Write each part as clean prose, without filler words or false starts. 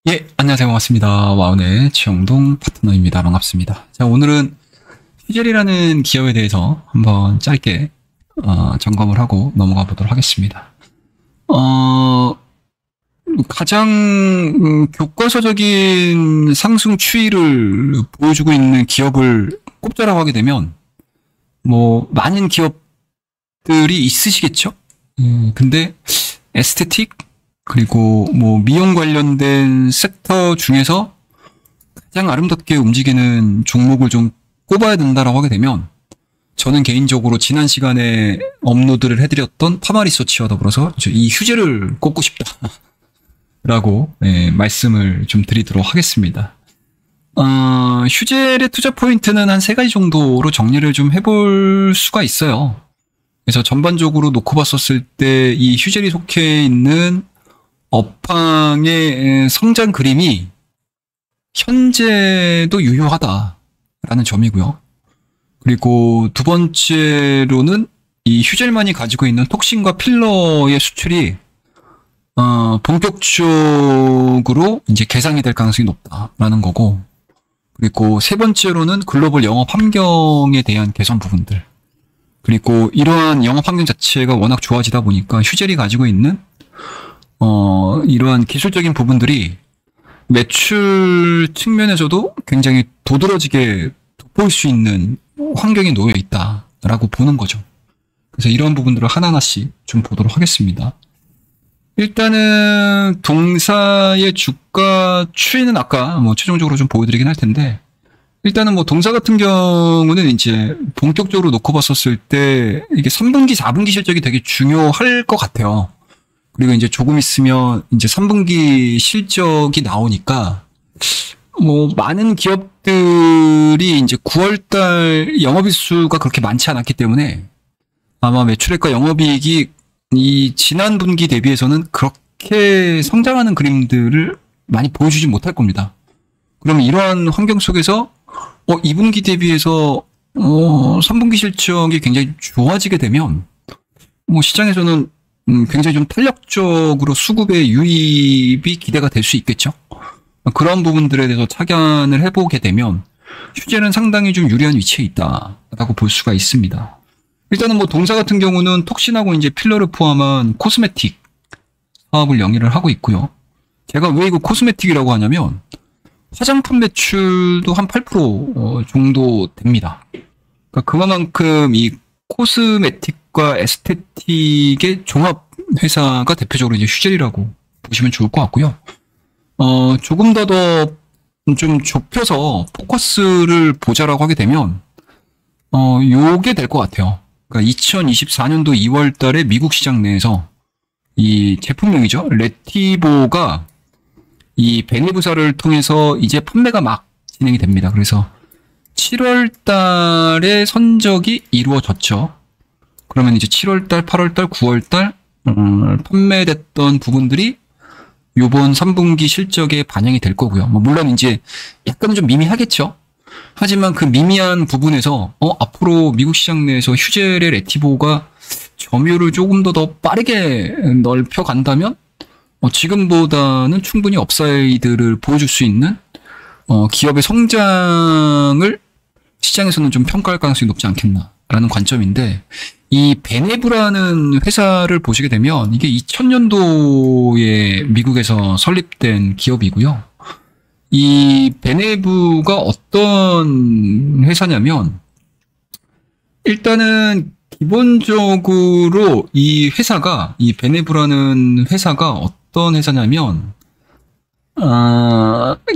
예, 안녕하세요. 반갑습니다. 와운의 최영동 파트너입니다. 반갑습니다. 자, 오늘은 휴젤이라는 기업에 대해서 한번 짧게 점검을 하고 넘어가 보도록 하겠습니다. 가장 교과서적인 상승 추이를 보여주고 있는 기업을 꼽자라고 하게 되면 많은 기업들이 있으시겠죠? 근데 에스테틱 그리고 미용 관련된 섹터 중에서 가장 아름답게 움직이는 종목을 좀 꼽아야 된다라고 하게 되면 저는 개인적으로 지난 시간에 업로드를 해드렸던 파마리서치와 더불어서 이 휴젤을 꼽고 싶다라고 말씀을 좀 드리도록 하겠습니다. 휴젤의 투자 포인트는 한 3가지 정도로 정리를 좀 해볼 수가 있어요. 그래서 전반적으로 놓고 봤었을 때 이 휴젤이 속해 있는 업황의 성장 그림이 현재도 유효하다라는 점이고요. 그리고 두 번째로는 이 휴젤만이 가지고 있는 톡신과 필러의 수출이 본격적으로 이제 개상이 될 가능성이 높다라는 거고, 그리고 세 번째로는 글로벌 영업 환경에 대한 개선 부분들, 그리고 이러한 영업 환경 자체가 워낙 좋아지다 보니까 휴젤이 가지고 있는 이러한 기술적인 부분들이 매출 측면에서도 굉장히 도드라지게 돋보일 수 있는 환경에 놓여 있다라고 보는 거죠. 그래서 이런 부분들을 하나하나씩 좀 보도록 하겠습니다. 일단은 동사의 주가 추이는 아까 최종적으로 좀 보여드리긴 할 텐데, 일단은 동사 같은 경우는 이제 본격적으로 놓고 봤었을 때 이게 3분기, 4분기 실적이 되게 중요할 것 같아요. 그리고 이제 조금 있으면 이제 3분기 실적이 나오니까 많은 기업들이 이제 9월달 영업일수가 그렇게 많지 않았기 때문에 아마 매출액과 영업이익이 이 지난 분기 대비해서는 그렇게 성장하는 그림들을 많이 보여주지 못할 겁니다. 그러면 이러한 환경 속에서 2분기 대비해서 3분기 실적이 굉장히 좋아지게 되면 시장에서는 굉장히 좀 탄력적으로 수급의 유입이 기대가 될 수 있겠죠. 그런 부분들에 대해서 착안을 해보게 되면 휴젤은 상당히 좀 유리한 위치에 있다라고 볼 수가 있습니다. 일단은 동사 같은 경우는 톡신하고 이제 필러를 포함한 코스메틱 사업을 영위를 하고 있고요. 제가 왜 이거 코스메틱이라고 하냐면 화장품 매출도 한 8% 정도 됩니다. 그러니까 그만큼 이 코스메틱과 에스테틱의 종합 회사가 대표적으로 이제 휴젤이라고 보시면 좋을 것 같고요. 조금 더 좀 좁혀서 포커스를 보자라고 하게 되면 요게 될 것 같아요. 그러니까 2024년도 2월 달에 미국 시장 내에서 이 제품명이죠. 레티보가 이 베네부사를 통해서 이제 판매가 막 진행이 됩니다. 그래서 7월 달에 선적이 이루어졌죠. 그러면 이제 7월 달, 8월 달, 9월 달 판매됐던 부분들이 요번 3분기 실적에 반영이 될 거고요. 물론 이제 약간은 좀 미미하겠죠. 하지만 그 미미한 부분에서 앞으로 미국 시장 내에서 휴젤의 레티보가 점유율을 조금 더 빠르게 넓혀 간다면 지금보다는 충분히 업사이드를 보여줄 수 있는 기업의 성장을 시장에서는 좀 평가할 가능성이 높지 않겠나라는 관점인데, 이 베네브라는 회사를 보시게 되면 이게 2000년도에 미국에서 설립된 기업이고요. 이 베네브가 어떤 회사냐면, 일단은 기본적으로 이 베네브라는 회사가 어떤 회사냐면,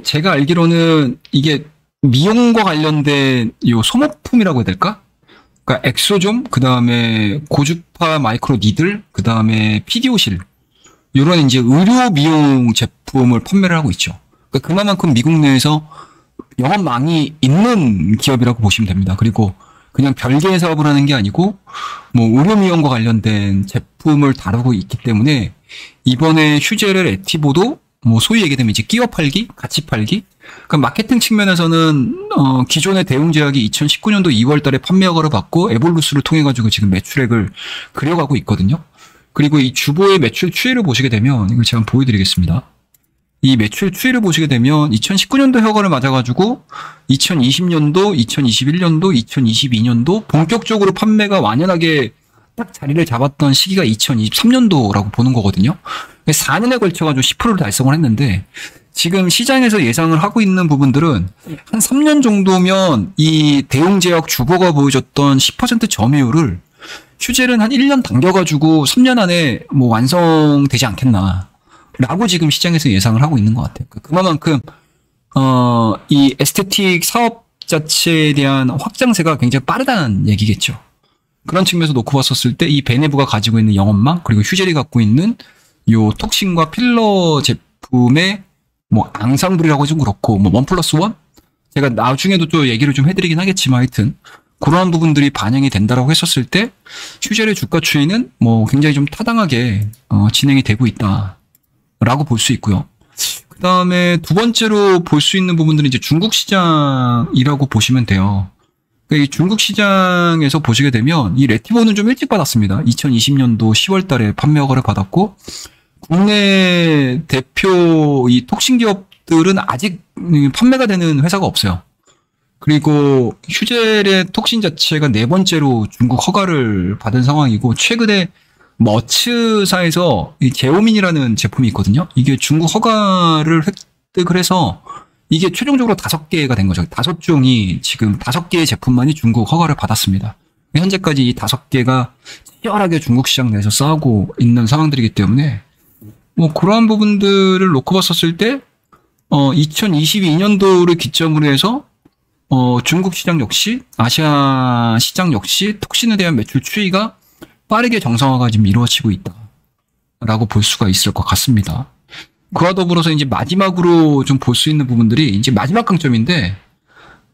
제가 알기로는 이게 미용과 관련된 요 소모품이라고 해야 될까? 그러니까 엑소좀, 그 다음에 고주파 마이크로 니들, 그 다음에 피디오실, 요런 이제 의료 미용 제품을 판매를 하고 있죠. 그러니까 그만큼 미국 내에서 영업망이 있는 기업이라고 보시면 됩니다. 그리고 그냥 별개의 사업을 하는 게 아니고 의료 미용과 관련된 제품을 다루고 있기 때문에 이번에 휴젤의 레티보도 소위 얘기되면 이제 끼워 팔기, 같이 팔기. 그러니까 마케팅 측면에서는 기존의 대웅제약이 2019년도 2월 달에 판매 허가를 받고 에볼루스를 통해 가지고 지금 매출액을 그려가고 있거든요. 그리고 이 주보의 매출 추이를 보시게 되면 이걸 제가 한번 보여드리겠습니다. 이 매출 추이를 보시게 되면 2019년도 허가를 맞아가지고 2020년도, 2021년도, 2022년도 본격적으로 판매가 완연하게 딱 자리를 잡았던 시기가 2023년도라고 보는 거거든요. 4년에 걸쳐가지고 10%를 달성을 했는데 지금 시장에서 예상을 하고 있는 부분들은 한 3년 정도면 이 대웅제약 주보가 보여줬던 10% 점유율을 휴젤은 한 1년 당겨가지고 3년 안에 뭐 완성되지 않겠나. 라고 지금 시장에서 예상을 하고 있는 것 같아요. 그만큼, 이 에스테틱 사업 자체에 대한 확장세가 굉장히 빠르다는 얘기겠죠. 그런 측면에서 놓고 봤었을 때 이 베네브가 가지고 있는 영업망, 그리고 휴젤이 갖고 있는 요 톡신과 필러 제품의 뭐 앙상블이라고 좀 그렇고, 뭐 1+1? 제가 나중에도 또 얘기를 좀 해드리긴 하겠지만 하여튼, 그러한 부분들이 반영이 된다라고 했었을 때, 휴젤의 주가 추이는 뭐 굉장히 좀 타당하게, 진행이 되고 있다. 라고 볼 수 있고요. 그 다음에 두 번째로 볼 수 있는 부분들은 이제 중국 시장이라고 보시면 돼요. 그러니까 이 중국 시장에서 보시게 되면 이 레티본은 좀 일찍 받았습니다. 2020년도 10월 달에 판매 허가를 받았고, 국내 대표 이 톡신 기업들은 아직 판매가 되는 회사가 없어요. 그리고 휴젤의 톡신 자체가 네 번째로 중국 허가를 받은 상황이고, 최근에 머츠사에서 이 제오민이라는 제품이 있거든요. 이게 중국 허가를 획득을 해서 이게 최종적으로 5개가 된 거죠. 5종이 지금 5개의 제품만이 중국 허가를 받았습니다. 현재까지 이 5개가 치열하게 중국 시장 내에서 싸우고 있는 상황들이기 때문에 뭐 그러한 부분들을 놓고 봤었을 때 2022년도를 기점으로 해서 중국 시장 역시 아시아 시장 역시 톡신에 대한 매출 추이가 빠르게 정상화가 지금 이루어지고 있다라고 볼 수가 있을 것 같습니다. 그와 더불어서 이제 마지막으로 좀 볼 수 있는 부분들이 이제 마지막 강점인데,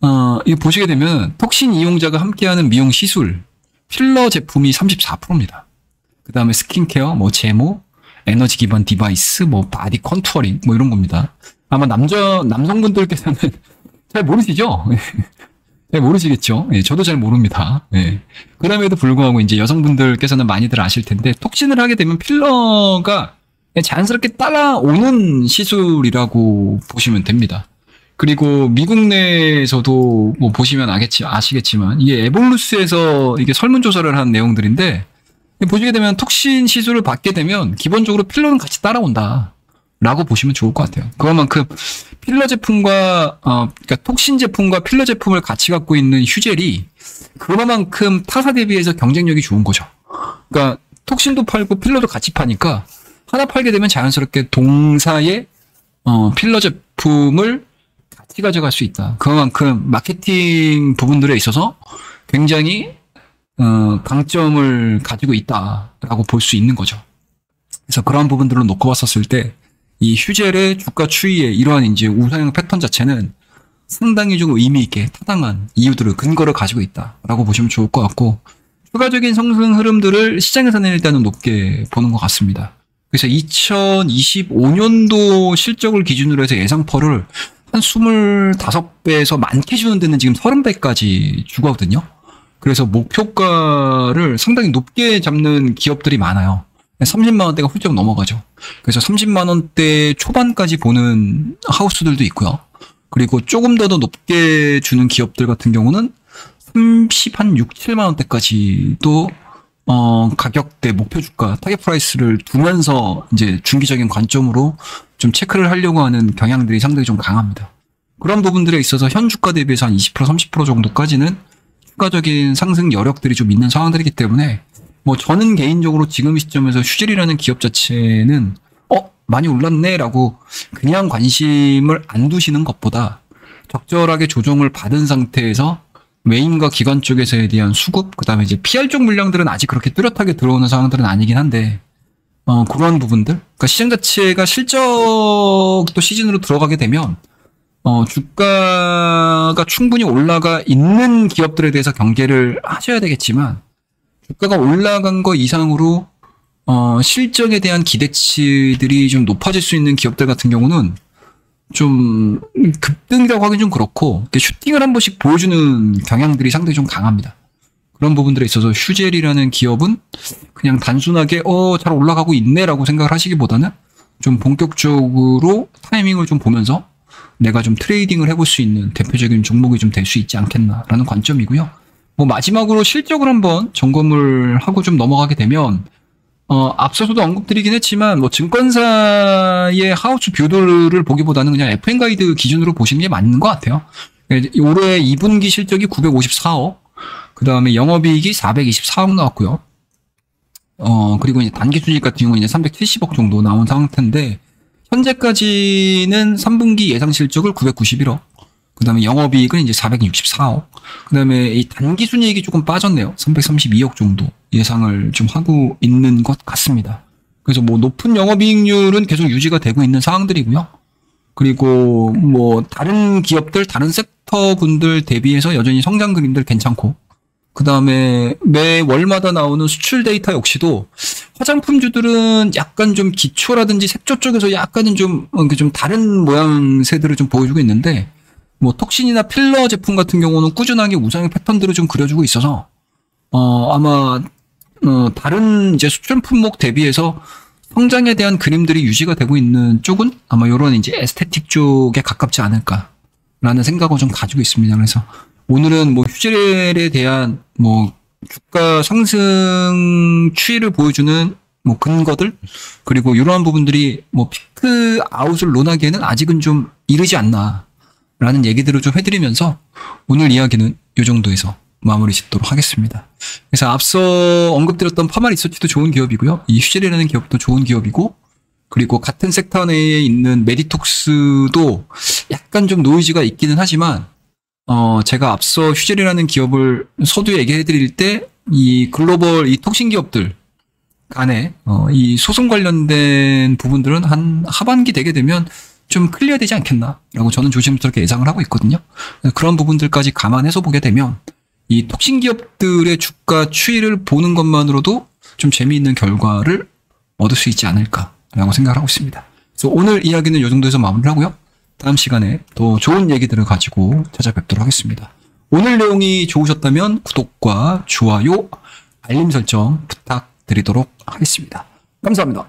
이거 보시게 되면 톡신 이용자가 함께하는 미용 시술, 필러 제품이 34%입니다. 그 다음에 스킨케어, 뭐 제모, 에너지 기반 디바이스, 뭐 바디 컨투어링, 뭐 이런 겁니다. 아마 남성분들께서는 잘 모르시죠? 네, 모르시겠죠? 예, 저도 잘 모릅니다. 예. 그럼에도 불구하고 이제 여성분들께서는 많이들 아실 텐데, 톡신을 하게 되면 필러가 자연스럽게 따라오는 시술이라고 보시면 됩니다. 그리고 미국 내에서도 뭐 보시면 아시겠지만, 이게 에볼루스에서 이게 설문조사를 한 내용들인데, 보시게 되면 톡신 시술을 받게 되면 기본적으로 필러는 같이 따라온다. 라고 보시면 좋을 것 같아요. 그만큼 필러 제품과 그러니까 톡신 제품과 필러 제품을 같이 갖고 있는 휴젤이 그만큼 타사 대비해서 경쟁력이 좋은 거죠. 그러니까 톡신도 팔고 필러도 같이 파니까 하나 팔게 되면 자연스럽게 동사의 필러 제품을 같이 가져갈 수 있다. 그만큼 마케팅 부분들에 있어서 굉장히 강점을 가지고 있다라고 볼 수 있는 거죠. 그래서 그런 부분들을 놓고 봤었을 때 이 휴젤의 주가 추이의 이러한 이제 우상향 패턴 자체는 상당히 좀 의미 있게 타당한 이유들을 근거를 가지고 있다라고 보시면 좋을 것 같고, 추가적인 상승 흐름들을 시장에서는 일단은 높게 보는 것 같습니다. 그래서 2025년도 실적을 기준으로 해서 예상퍼를 한 25배에서 많게 주는 데는 지금 30배까지 주거든요. 그래서 목표가를 상당히 높게 잡는 기업들이 많아요. 30만 원대가 훌쩍 넘어가죠. 그래서 30만 원대 초반까지 보는 하우스들도 있고요. 그리고 조금 더 높게 주는 기업들 같은 경우는 6, 7만 원대까지도 가격대 목표 주가 타겟 프라이스를 두면서 이제 중기적인 관점으로 좀 체크를 하려고 하는 경향들이 상당히 좀 강합니다. 그런 부분들에 있어서 현 주가 대비해서 한 20%, 30% 정도까지는 추가적인 상승 여력들이 좀 있는 상황들이기 때문에 뭐 저는 개인적으로 지금 시점에서 휴젤이라는 기업 자체는 많이 올랐네라고 그냥 관심을 안 두시는 것보다 적절하게 조정을 받은 상태에서 메인과 기관 쪽에서에 대한 수급, 그다음에 이제 PR 쪽 물량들은 아직 그렇게 뚜렷하게 들어오는 상황들은 아니긴 한데 그런 부분들, 그러니까 시장 자체가 실적도 시즌으로 들어가게 되면 주가가 충분히 올라가 있는 기업들에 대해서 경계를 하셔야 되겠지만, 주가가 올라간 거 이상으로 실적에 대한 기대치들이 좀 높아질 수 있는 기업들 같은 경우는 좀 급등이라고 하긴 좀 그렇고 슈팅을 한 번씩 보여주는 경향들이 상당히 좀 강합니다. 그런 부분들에 있어서 휴젤이라는 기업은 그냥 단순하게 잘 올라가고 있네라고 생각을 하시기보다는 좀 본격적으로 타이밍을 좀 보면서 내가 좀 트레이딩을 해볼 수 있는 대표적인 종목이 좀 될 수 있지 않겠나라는 관점이고요. 뭐 마지막으로 실적을 한번 점검을 하고 좀 넘어가게 되면 앞서서도 언급드리긴 했지만 뭐 증권사의 하우스 뷰들을 보기보다는 그냥 FM 가이드 기준으로 보시는 게 맞는 것 같아요. 올해 2분기 실적이 954억, 그 다음에 영업이익이 424억 나왔고요. 그리고 이제 단기순이익 같은 경우는 이제 370억 정도 나온 상태인데, 현재까지는 3분기 예상 실적을 991억, 그 다음에 영업이익은 이제 464억, 그 다음에 이 단기순이익이 조금 빠졌네요. 332억 정도 예상을 좀 하고 있는 것 같습니다. 그래서 뭐 높은 영업이익률은 계속 유지가 되고 있는 상황들이고요. 그리고 뭐 다른 기업들, 다른 섹터 분들 대비해서 여전히 성장 그림들 괜찮고, 그 다음에 매 월마다 나오는 수출 데이터 역시도 화장품주들은 약간 좀 기초라든지 색조 쪽에서 약간은 좀 다른 모양새들을 좀 보여주고 있는데, 뭐 톡신이나 필러 제품 같은 경우는 꾸준하게 우상향 패턴들을 좀 그려주고 있어서 아마 다른 이제 수출 품목 대비해서 성장에 대한 그림들이 유지가 되고 있는 쪽은 아마 이런 이제 에스테틱 쪽에 가깝지 않을까라는 생각을 좀 가지고 있습니다. 그래서 오늘은 뭐 휴지렐에 대한 뭐 주가 상승 추이를 보여주는 뭐 근거들, 그리고 이러한 부분들이 뭐 피크 아웃을 논하기에는 아직은 좀 이르지 않나라는 얘기들을 좀 해드리면서 오늘 이야기는 이 정도에서 마무리 짓도록 하겠습니다. 그래서 앞서 언급드렸던 파마 리서치도 좋은 기업이고요. 이 휴지렐이라는 기업도 좋은 기업이고, 그리고 같은 섹터 내에 있는 메디톡스도 약간 좀 노이즈가 있기는 하지만 제가 앞서 휴지렐이라는 기업을 서두에 얘기해 드릴 때 이 글로벌 이 톡신 기업들 간에 이 소송 관련된 부분들은 한 하반기 되게 되면 좀 클리어 되지 않겠나라고 저는 조심스럽게 예상을 하고 있거든요. 그런 부분들까지 감안해서 보게 되면 이 톡신 기업들의 주가 추이를 보는 것만으로도 좀 재미있는 결과를 얻을 수 있지 않을까라고 생각을 하고 있습니다. 그래서 오늘 이야기는 이 정도에서 마무리를 하고요. 다음 시간에 또 좋은 얘기들을 가지고 찾아뵙도록 하겠습니다. 오늘 내용이 좋으셨다면 구독과 좋아요, 알림 설정 부탁드리도록 하겠습니다. 감사합니다.